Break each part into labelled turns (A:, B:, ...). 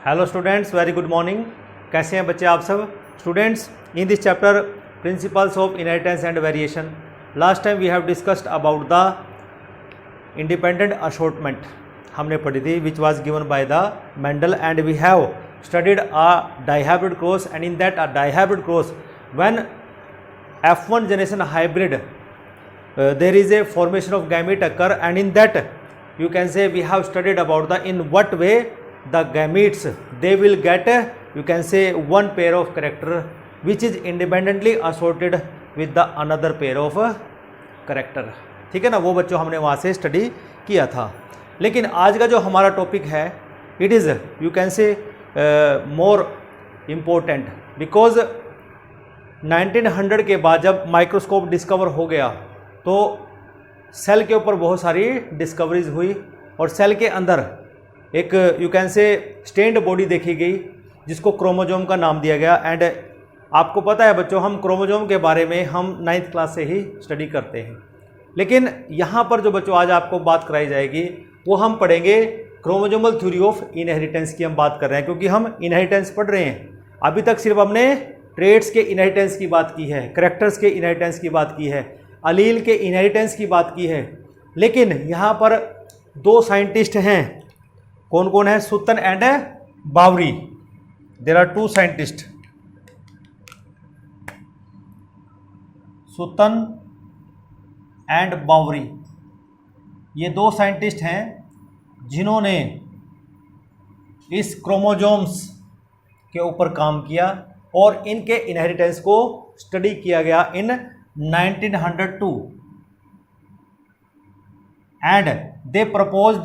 A: Hello students, very good morning. कैसे हैं बच्चे आप सब? Students, in this chapter principles of inheritance and variation, last time we have discussed about the independent assortment हमने पढ़ी थी, which was given by the Mendel, and we have studied a dihybrid cross, and in that a dihybrid cross when F1 generation hybrid there is a formation of gamete occur, and in that you can say we have studied about the in what way the gametes they will get you can say one pair of character which is independently assorted with the another pair of character। ठीक है ना, वो बच्चों हमने वहाँ से study किया था। लेकिन आज का जो हमारा टॉपिक है इट इज़ यू कैन से मोर इम्पोर्टेंट, बिकॉज 1900 के बाद जब माइक्रोस्कोप डिस्कवर हो गया तो सेल के ऊपर बहुत सारी डिस्कवरीज हुई, और सेल के अंदर एक you can say stained body देखी गई जिसको क्रोमोजोम का नाम दिया गया। एंड आपको पता है बच्चों, हम क्रोमोजोम के बारे में हम 9th क्लास से ही स्टडी करते हैं, लेकिन यहाँ पर जो बच्चों आज आपको बात कराई जाएगी वो हम पढ़ेंगे क्रोमोजोमल थ्योरी ऑफ इनहेरिटेंस की हम बात कर रहे हैं, क्योंकि हम इनहेरिटेंस पढ़ रहे हैं। अभी तक सिर्फ हमने ट्रेड्स के इनहेरिटेंस की बात की है, करेक्टर्स के इनहेरिटेंस की बात की है, अलील के इनहेरिटेंस की बात की है, लेकिन यहाँ पर दो साइंटिस्ट हैं। कौन कौन है? Sutton and Boveri. There are two scientist, Sutton and Boveri. ये दो साइंटिस्ट हैं जिन्होंने इस क्रोमोजोम्स के ऊपर काम किया, और इनके इनहेरिटेंस को स्टडी किया गया इन 1902, and they proposed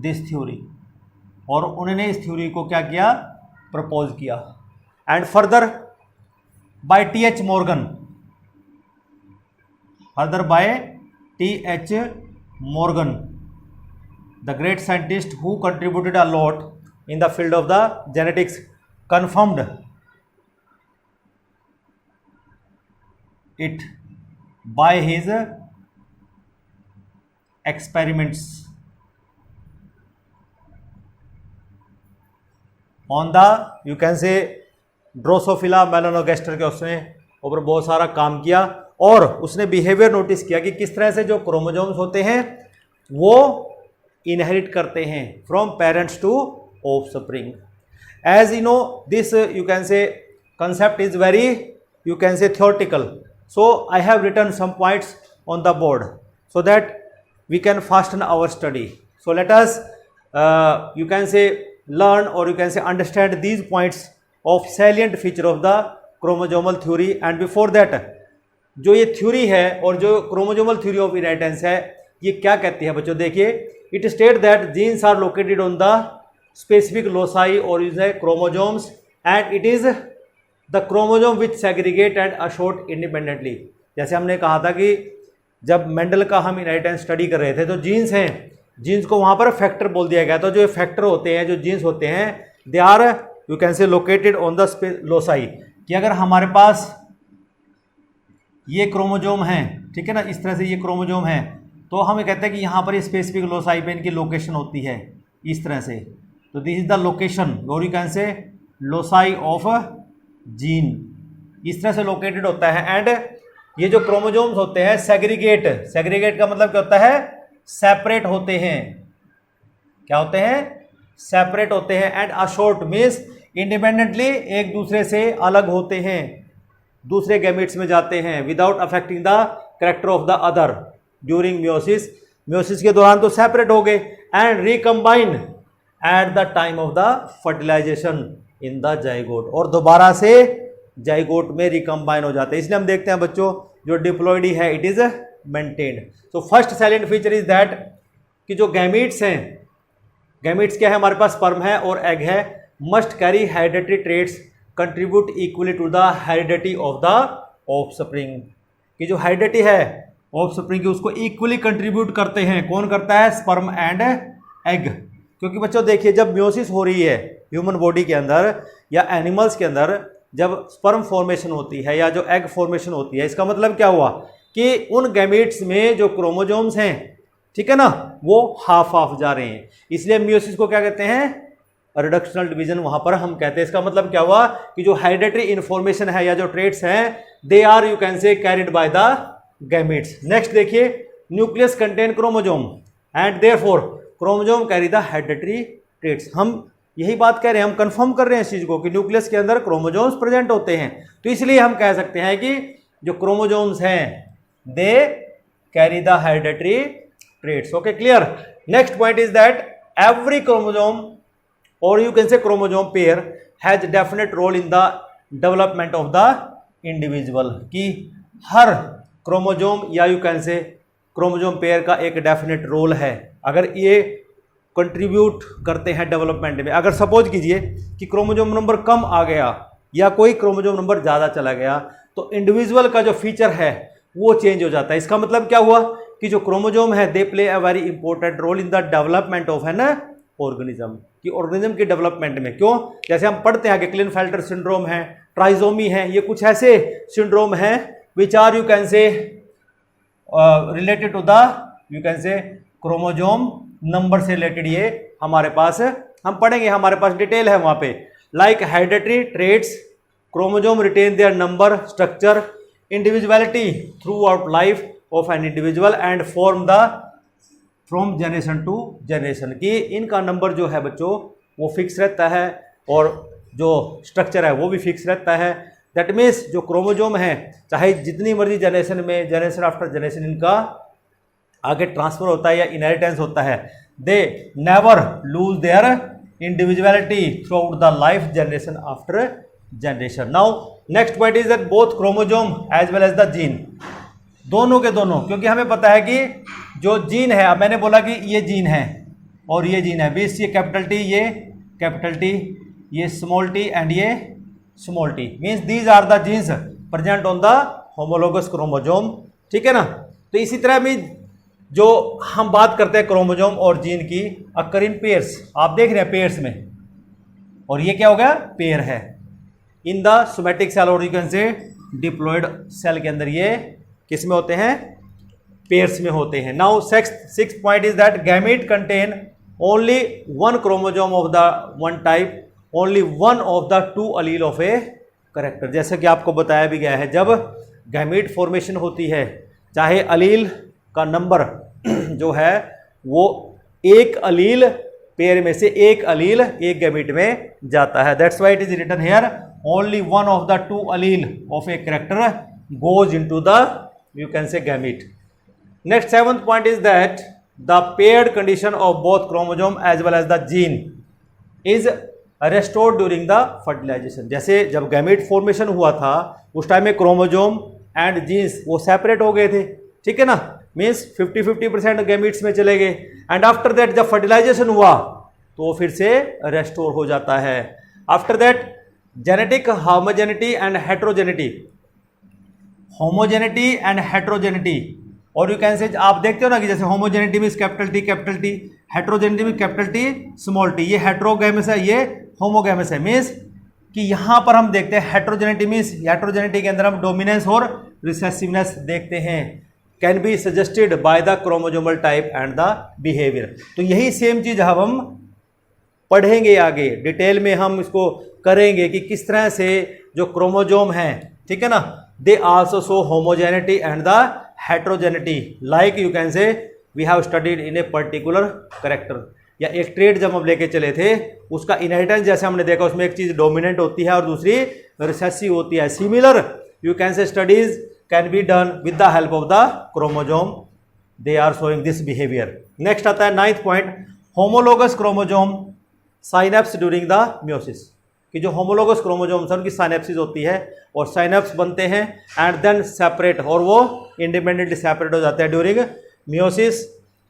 A: this theory, और उन्होंने इस थ्योरी को क्या किया? प्रपोज किया। And further bye T.H. Morgan, the great scientist who contributed a lot in the field of the genetics, confirmed it by his experiments on the you can say drosophila melanogaster के उसने ऊपर बहुत सारा काम किया, और उसने बिहेवियर नोटिस किया कि किस तरह से जो क्रोमोजोम्स होते हैं वो इनहेरिट करते हैं from parents to offspring। As you know, this you can say concept is very you can say theoretical, so I have written some points on the board so that we can fasten our study. So let us you can say learn, or you can say understand these points of salient feature of the chromosomal theory। and before that जो ये theory है और जो chromosomal theory of inheritance है ये क्या कहती है बच्चों? देखिए, it state that genes are located on the specific loci or is a chromosomes, and it is the chromosome which segregate and assort independently। जैसे हमने कहा था कि जब मेंडल का हम इनहेरिटेंस स्टडी कर रहे थे तो जीन्स हैं, जीन्स को वहाँ पर फैक्टर बोल दिया गया। तो जो फैक्टर होते हैं, जो जीन्स होते हैं, they are you can say located on the loci. कि अगर हमारे पास ये क्रोमोजोम हैं, ठीक है ना, इस तरह से ये क्रोमोजोम है, तो हम कहते हैं कि यहाँ पर स्पेसिफिक लोसाई पे इनकी लोकेशन होती है इस तरह से। तो दिस इज द लोकेशन, और यू कैन से लोसाई ऑफ जीन, इस तरह से लोकेटेड होता है। एंड ये जो क्रोमोजोम्स होते हैं सेग्रीगेट का मतलब क्या होता है? सेपरेट होते हैं। क्या होते हैं? सेपरेट होते हैं। एंड असॉर्ट मीन्स इंडिपेंडेंटली एक दूसरे से अलग होते हैं, दूसरे गैमेट्स में जाते हैं without affecting the character of the other during meiosis के दौरान तो सेपरेट हो गए, and recombine at the time of the fertilization in the zygote, और दोबारा से जाइगोट में रिकम्बाइन हो जाते हैं। इसलिए हम देखते हैं बच्चों जो डिप्लॉइडी है it is maintained. So first silent feature is that कि जो गैमीट्स हैं, गैमीट्स क्या है? हमारे पास स्पर्म है और एग है, must carry hereditary traits contribute equally to the heredity of the offspring. कि जो हेरिडिटी है ऑफस्प्रिंग की उसको इक्वली कंट्रीब्यूट करते हैं। कौन करता है? Sperm and egg. क्योंकि बच्चों देखिए, जब म्योसिस हो रही है ह्यूमन बॉडी के अंदर या एनिमल्स के अंदर, जब स्पर्म फॉर्मेशन होती है या जो एग फॉर्मेशन होती है, इसका मतलब क्या हुआ कि उन गैमेट्स में जो क्रोमोजोम्स हैं ठीक है ना, वो हाफ हाफ जा रहे हैं, इसलिए मियोसिस को क्या कहते हैं, रिडक्शनल डिवीजन वहां पर हम कहते हैं। इसका मतलब क्या हुआ कि जो हेरिडेटरी इंफॉर्मेशन है या जो ट्रेट्स हैं they are you can say carried by the gametes. Next देखिए, nucleus contain chromosome and therefore chromosome carry the hereditary traits. हम यही बात कह रहे हैं, हम कंफर्म कर रहे हैं इस चीज को कि न्यूक्लियस के अंदर क्रोमोजोम्स प्रेजेंट होते हैं, तो इसलिए हम कह सकते हैं कि जो क्रोमोजोम्स हैं they carry the hereditary traits. Okay, clear. Next point is that every chromosome और you can say chromosome pair has definite role in the development of the individual, कि हर क्रोमोजोम या you can say chromosome pair का एक definite role है, अगर ये contribute करते हैं डेवलपमेंट में। अगर सपोज कीजिए कि क्रोमोजोम नंबर कम आ गया या कोई क्रोमोजोम नंबर ज़्यादा चला गया तो इंडिविजुअल का जो फीचर है वो चेंज हो जाता है। इसका मतलब क्या हुआ कि जो क्रोमोजोम है they play a very important role in the development of an organism, कि ऑर्गेनिज्म के डेवलपमेंट में। क्यों, जैसे हम पढ़ते हैं कि क्लिनफेल्टर सिंड्रोम है, ट्राइजोमी है, ये कुछ ऐसे सिंड्रोम हैं which are you can say related to the you can say chromosome number से रिलेटेड, ये हमारे पास हम पढ़ेंगे, हमारे पास डिटेल है वहां पे। Like hereditary traits, chromosome retain their number, structure, individuality throughout life of an individual and form the from generation to generation, कि इनका नंबर जो है बच्चों वो फिक्स रहता है और जो स्ट्रक्चर है वो भी फिक्स रहता है। दैट मीन्स जो क्रोमोजोम है चाहे जितनी मर्जी जनरेशन में, जनरेशन आफ्टर जनरेशन इनका आगे ट्रांसफर होता है या इनहेरिटेंस होता है, they never lose their individuality throughout the life generation after generation. Now next point is that both chromosome as well as the gene, दोनों के दोनों, क्योंकि हमें पता है कि जो जीन है, अब मैंने बोला कि ये जीन है और ये जीन है, बीस ये कैपिटल टी, ये कैपिटल टी, ये स्मॉल टी एंड ये small T, means these are the genes present on the homologous chromosome, ठीक है ना। तो इसी तरह भी जो हम बात करते हैं क्रोमोजोम और जीन की, अक्कर इन पेयर्स, आप देख रहे हैं पेयर्स में, और ये क्या हो गया, पेयर है इन द सोमैटिक सेल और you can say diploid cell के अंदर, ये किस में होते हैं, पेयर्स में होते हैं। Now six point is that gamete contain only one chromosome of the one type, only one of the two allele of a character. जैसे कि आपको बताया भी गया है, जब गैमीट फॉर्मेशन होती है चाहे अलील का नंबर जो है वो एक अलील, पेयर में से एक अलील एक गैमीट में जाता है। That's why it is written here only one of the two allele of a character goes into the you can say gamete. Next seventh point is that the paired condition of both chromosome as well as the gene is restored during the fertilization. जैसे जब gamete formation हुआ था उस time में chromosome and genes वो separate हो गए थे, ठीक है ना, मीन्स 50-50% गैमीट्स में चले गए, एंड आफ्टर दैट जब फर्टिलाइजेशन हुआ तो वो फिर से रेस्टोर हो जाता है। After that genetic homogeneity and heterogeneity, homogeneity and heterogeneity, और यू कैन से आप देखते हो ना कि जैसे homogeneity means capital T, heterogeneity में कैपिटल टी स्मॉल टी, ये हेट्रोगैमस है, ये होमोगैमस है, मीन्स कि यहाँ पर हम देखते हैं हेट्रोजेनिटी मीन्स, हेट्रोजेनिटी के अंदर हम डोमिनेंस और रिसेसिवनेस देखते हैं, can be suggested by the chromosomal type and the behaviour. तो यही सेम चीज हम पढ़ेंगे आगे डिटेल में, हम इसको करेंगे कि किस तरह से जो क्रोमोजोम हैं, ठीक है ना, they also show homogeneity and the heterogeneity, like you can say we have studied in a particular character, या एक ट्रेड जब हम लेके चले थे उसका इनहेरिटेंस जैसे हमने देखा उसमें एक चीज डोमिनेंट होती है और दूसरी रिसेसिव होती है। Similar you can say studies can be done with the help of the chromosome, they are showing this behaviour. Next आता है ninth point, homologous chromosome synapse during the meiosis, कि जो होमोलोगस क्रोमोजोम्स हैं उनकी synapsis होती है और synapse बनते हैं एंड देन सेपरेट, और वो इंडिपेंडेंटली सेपरेट हो जाते हैं during meiosis,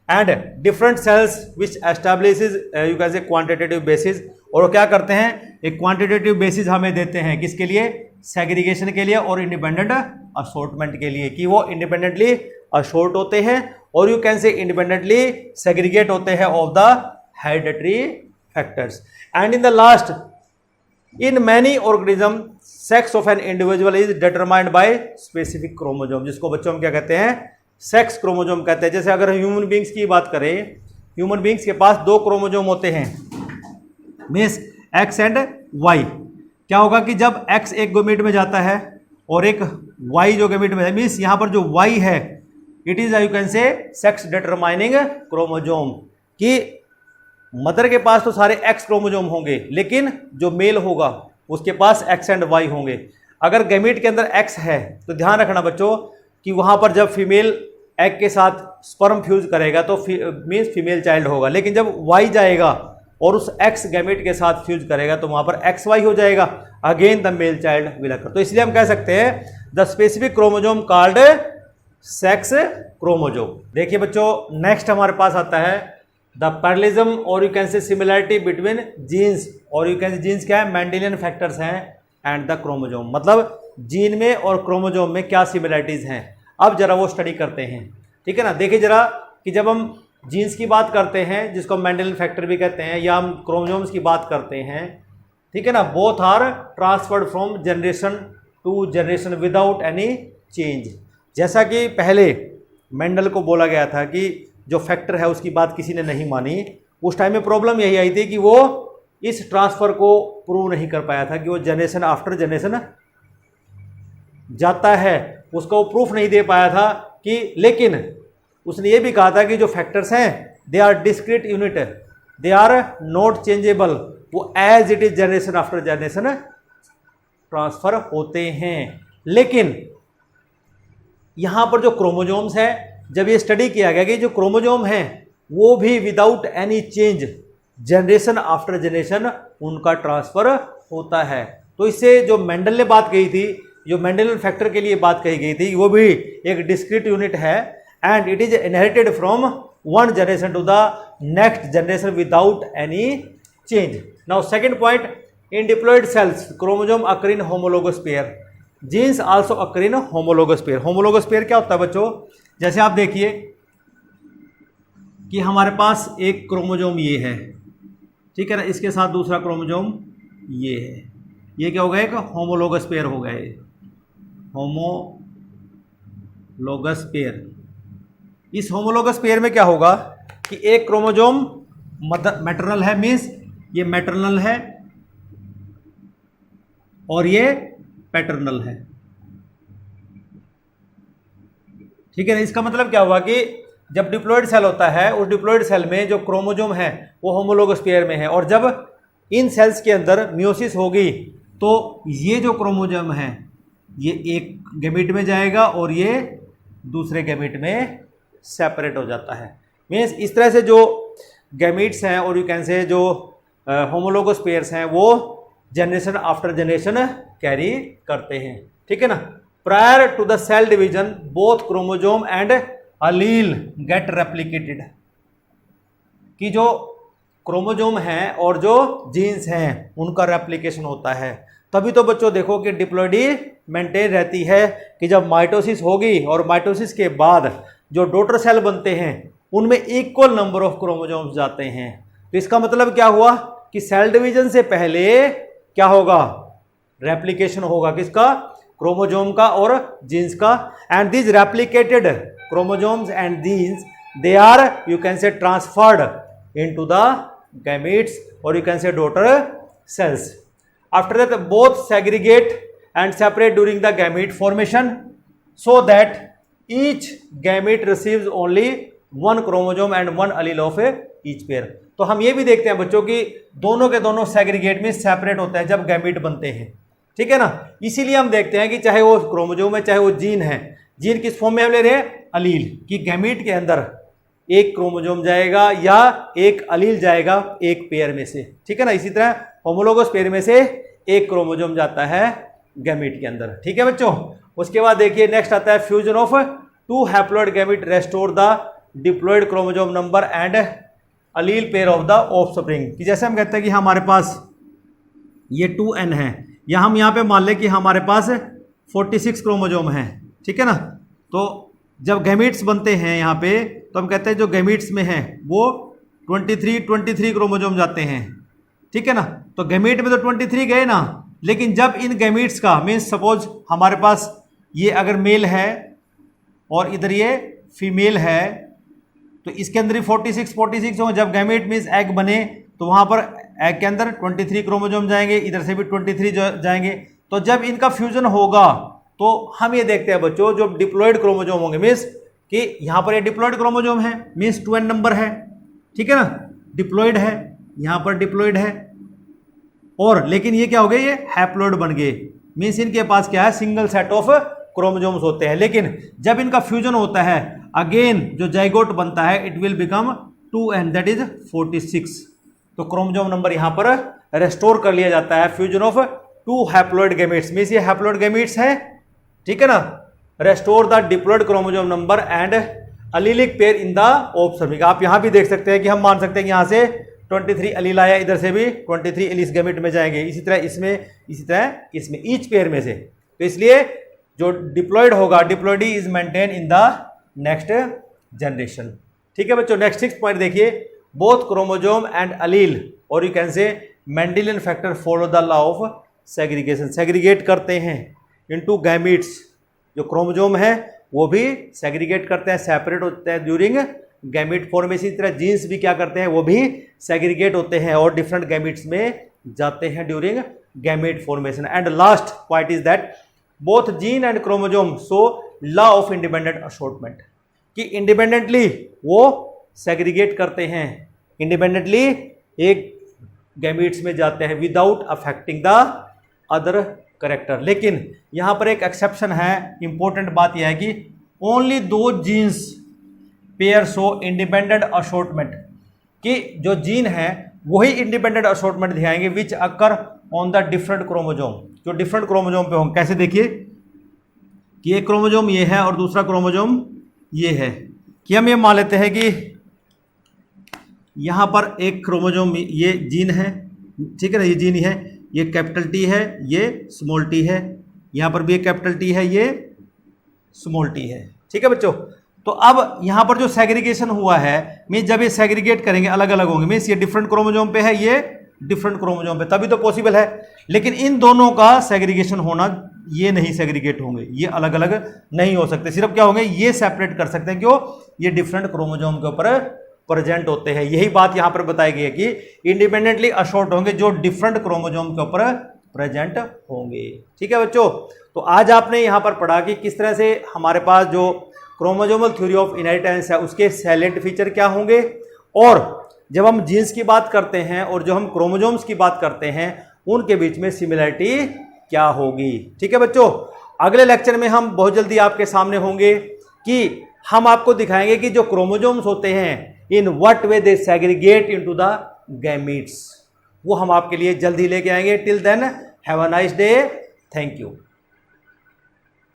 A: and different cells which establishes you can से क्वांटिटेटिव बेसिस, और वो क्या करते हैं, एक क्वांटिटेटिव बेसिस हमें देते हैं किसके लिए, सेग्रीगेशन के लिए और इंडिपेंडेंट असॉर्टमेंट के लिए, कि वो इंडिपेंडेंटली असॉर्ट होते हैं और यू कैन से इंडिपेंडेंटली सेग्रीगेट होते हैं of the hereditary factors. And in the last, in many organism sex of an individual is determined by specific chromosome, जिसको बच्चों हम क्या कहते हैं, सेक्स क्रोमोजोम कहते हैं। जैसे अगर ह्यूमन बींग्स की बात करें, ह्यूमन बींग्स के पास 2 क्रोमोजोम होते हैं, मीन्स एक्स एंड वाई। क्या होगा कि जब एक्स एक गैमीट में जाता है और एक वाई जो गैमीट में है, मीन्स यहाँ पर जो वाई है इट इज यू कैन से सेक्स डिटरमाइनिंग क्रोमोजोम, कि मदर के पास तो सारे एक्स क्रोमोजोम होंगे लेकिन जो मेल होगा उसके पास एक्स एंड वाई होंगे। अगर गैमीट के अंदर एक्स है तो ध्यान रखना बच्चों कि वहां पर जब फीमेल एग के साथ स्पर्म फ्यूज करेगा तो मीन्स फीमेल चाइल्ड होगा, लेकिन जब वाई जाएगा और उस एक्स गैमीट के साथ फ्यूज करेगा तो वहां पर एक्स वाई हो जाएगा, again the male child will occur. तो इसलिए हम कह सकते हैं the specific chromosome called sex chromosome. देखिए बच्चों, नेक्स्ट हमारे पास आता है द पैरेललिज्म और you can say similarity between genes, और यू कैन से जीन्स क्या है, मेंडेलियन फैक्टर्स हैं, एंड द क्रोमोजोम, मतलब जीन में और क्रोमोजोम में क्या सिमिलरिटीज हैं। अब जरा वो स्टडी करते हैं, ठीक है ना। देखिए जरा कि जब हम जीन्स की बात करते हैं जिसको मेंडेलियन फैक्टर भी कहते हैं, या हम क्रोमोजोम्स की बात करते हैं, ठीक है ना, both are transferred from generation to generation without any change. जैसा कि पहले मेंडल को बोला गया था कि जो फैक्टर है उसकी बात किसी ने नहीं मानी, उस टाइम में प्रॉब्लम यही आई थी कि वो इस ट्रांसफर को प्रूव नहीं कर पाया था कि वो जनरेशन आफ्टर जनरेशन जाता है, उसका वो प्रूफ नहीं दे पाया था कि, लेकिन उसने ये भी कहा था कि जो फैक्टर्स हैं they are discrete unit, they are not changeable, वो as it is generation after generation transfer होते हैं। लेकिन यहां पर जो क्रोमोजोम्स है, जब ये स्टडी किया गया कि जो क्रोमोजोम हैं वो भी without any change generation after generation उनका ट्रांसफर होता है। तो इससे जो मेंडल ने बात कही थी, जो मेंडेलियन फैक्टर के लिए बात कही गई थी, वो भी एक डिस्क्रीट यूनिट है and it is inherited from one generation to the next generation without any change. Now second point, in diploid cells chromosome occur in homologous pair, genes also occur in homologous pair. Homologous pair क्या होता है बच्चों, जैसे आप देखिए कि हमारे पास एक क्रोमोजोम ये है, ठीक है ना, इसके साथ दूसरा क्रोमोजोम ये है, ये क्या हो गया, एक होमोलोगस पेयर हो गया, होमोलोगस पेयर। इस होमोलोगस पेयर में क्या होगा कि एक क्रोमोजोम मैटरनल है, मीन्स ये मैटरनल है और ये पैटर्नल है, ठीक है ना। इसका मतलब क्या हुआ कि जब डिप्लॉयड सेल होता है, उस डिप्लॉयड सेल में जो क्रोमोजोम है वो होमोलोगस पेयर में है, और जब इन सेल्स के अंदर मियोसिस होगी तो ये जो क्रोमोजोम है ये एक गैमीट में जाएगा और ये दूसरे गैमीट में सेपरेट हो जाता है। मीन्स इस तरह से जो गैमीट्स हैं और यू कैन से जो होमोलोगस पेयर्स हैं वो जनरेशन आफ्टर जनरेशन कैरी करते हैं, ठीक है ना। Prior to the cell division both chromosome and allele get replicated, कि जो क्रोमोजोम हैं और जो जीन्स हैं उनका रेप्लिकेशन होता है। तभी तो बच्चों देखो कि डिप्लॉयडी मेंटेन रहती है कि जब माइटोसिस होगी और माइटोसिस के बाद जो डॉटर सेल बनते हैं उनमें इक्वल नंबर ऑफ क्रोमोजोम्स जाते हैं। तो इसका मतलब क्या हुआ कि सेल डिवीजन से पहले क्या होगा, रेप्लिकेशन होगा, किसका, क्रोमोजोम का और जीन्स का। And these replicated chromosomes and genes they are you can say transferred into the gametes और you can say daughter cells. After that both segregate and separate during the gamete formation so that each gamete receives only one chromosome and one allele of each pair। तो हम ये भी देखते हैं बच्चों कि दोनों के दोनों सेग्रीगेट में सेपरेट होते हैं जब गैमीट बनते हैं, ठीक है ना। इसीलिए हम देखते हैं कि चाहे वो क्रोमोजोम है चाहे वो जीन है, जीन किस फॉर्म में हम ले रहे हैं, अलील, कि गैमीट के अंदर एक क्रोमोजोम जाएगा या एक अलील जाएगा एक पेयर में से, ठीक है ना। इसी तरह होमोलोगस पेयर में से एक क्रोमोजोम जाता है गैमीट के अंदर, ठीक है बच्चों। उसके बाद देखिए नेक्स्ट आता है fusion of two haploid gamete restore the diploid chromosome number and allele pair of the offspring. कि जैसे हम कहते हैं कि हमारे पास ये 2n है, या हम यहाँ पे मान लें कि हमारे पास 46 क्रोमोजोम हैं, ठीक है ना। तो जब गैमीट्स बनते हैं यहाँ पे तो हम कहते हैं जो गैमीट्स में हैं वो 23 क्रोमोजोम जाते हैं, ठीक है ना। तो गैमीट में तो 23 गए ना, लेकिन जब इन गैमीट्स का मीन्स सपोज हमारे पास ये अगर मेल है और इधर ये फीमेल है तो इसके अंदर ही 46 होंगे। जब गैमेट मीन्स एग बने तो वहां पर एग के अंदर 23 क्रोमोजोम जाएंगे, इधर से भी 23 जाएंगे। तो जब इनका फ्यूजन होगा तो हम ये देखते हैं बच्चों, जो डिप्लॉयड क्रोमोजोम होंगे मीन्स कि यहां पर ये डिप्लॉयड क्रोमोजोम है मीन्स 2n नंबर है, ठीक है ना, डिप्लॉयड है, यहां पर डिप्लॉयड है। और लेकिन ये क्या हो गए, ये हैप्लॉयड बन गए मीन्स इनके पास क्या है, सिंगल सेट ऑफ क्रोमोजोम्स होते हैं। लेकिन जब इनका फ्यूजन होता है अगेन जो जाइगोट बनता है it will become 2n that is 46। तो क्रोमोजोम नंबर यहां पर रेस्टोर कर लिया जाता है fusion of 2 haploid gametes means ये हैप्लॉयड गैमेट्स है, ठीक है ना। Restore the diploid chromosome number and allelic pair in the ovum. आप यहां भी देख सकते हैं कि हम मान सकते हैं कि यहां से 23 अलील आया, इधर से भी 23 एलिस गैमेट में जाएंगे, इसी तरह इसमें, इसी तरह इसमें, ईच पेयर में से। तो इसलिए जो डिप्लॉयड होगा, diploid is maintain in the next generation, ठीक है बच्चों। नेक्स्ट 6 पॉइंट देखिए, बोथ क्रोमोजोम एंड अलील और you can say Mendelian factor follow the law of segregation, segregate करते हैं इनटू गैमीट्स। जो क्रोमोजोम है वो भी सेग्रीगेट करते हैं, सेपरेट होते हैं ड्यूरिंग गैमीट फॉर्मेशन। इसी तरह जीन्स भी क्या करते हैं, वो भी सेग्रीगेट होते हैं और डिफरेंट गैमीट्स में जाते हैं during gamete formation. And last point is that both gene and chromosome so law of independent assortment, कि इंडिपेंडेंटली वो सेग्रीगेट करते हैं, इंडिपेंडेंटली एक गैमीट्स में जाते हैं without affecting the other character. लेकिन यहां पर एक एक्सेप्शन है, इंपॉर्टेंट बात यह है कि ओनली दो genes pair so independent assortment, कि जो जीन है वही इंडिपेंडेंट असॉर्टमेंट दिखाएंगे which occur on the different chromosome, जो डिफरेंट क्रोमोजोम पे होंगे। कैसे देखिए कि एक क्रोमोजोम ये है और दूसरा क्रोमोजोम ये है, कि हम ये मान लेते हैं कि यहां पर एक क्रोमोजोम ये जीन है, ठीक है ना, ये जीन है, ये कैपिटल टी है, ये स्मॉल टी है, यहां पर भी एक कैपिटल टी है, ये स्मॉल टी है, ठीक है बच्चों। तो अब यहां पर जो सेग्रीगेशन हुआ है मीन जब ये सेग्रीगेट करेंगे अलग अलग होंगे, मीन्स ये डिफरेंट क्रोमोजोम पे है, ये डिफरेंट क्रोमोजोम पे, तभी तो पॉसिबल है। लेकिन इन दोनों का सेग्रीगेशन होना, ये नहीं सेग्रीगेट होंगे, ये अलग अलग नहीं हो सकते, सिर्फ क्या होंगे, ये सेपरेट कर सकते हैं, क्यों, ये डिफरेंट क्रोमोजोम के ऊपर प्रेजेंट होते हैं। यही बात यहां पर बताई गई है कि इंडिपेंडेंटली असॉर्ट होंगे जो डिफरेंट क्रोमोजोम के ऊपर प्रेजेंट होंगे, ठीक है बच्चों। तो आज आपने यहां पर पढ़ा कि किस तरह से हमारे पास जो क्रोमोजोमल थ्योरी ऑफ इनहेरिटेंस है उसके सैलेंट फीचर क्या होंगे, और जब हम जीन्स की बात करते हैं और जो हम क्रोमोजोम्स की बात करते हैं उनके बीच में सिमिलरिटी क्या होगी, ठीक है बच्चों। अगले लेक्चर में हम बहुत जल्दी आपके सामने होंगे कि हम आपको दिखाएंगे कि जो क्रोमोजोम्स होते हैं in what way they segregate into the gametes, वो हम आपके लिए जल्दी लेके आएंगे। Till then have a nice day, thank you.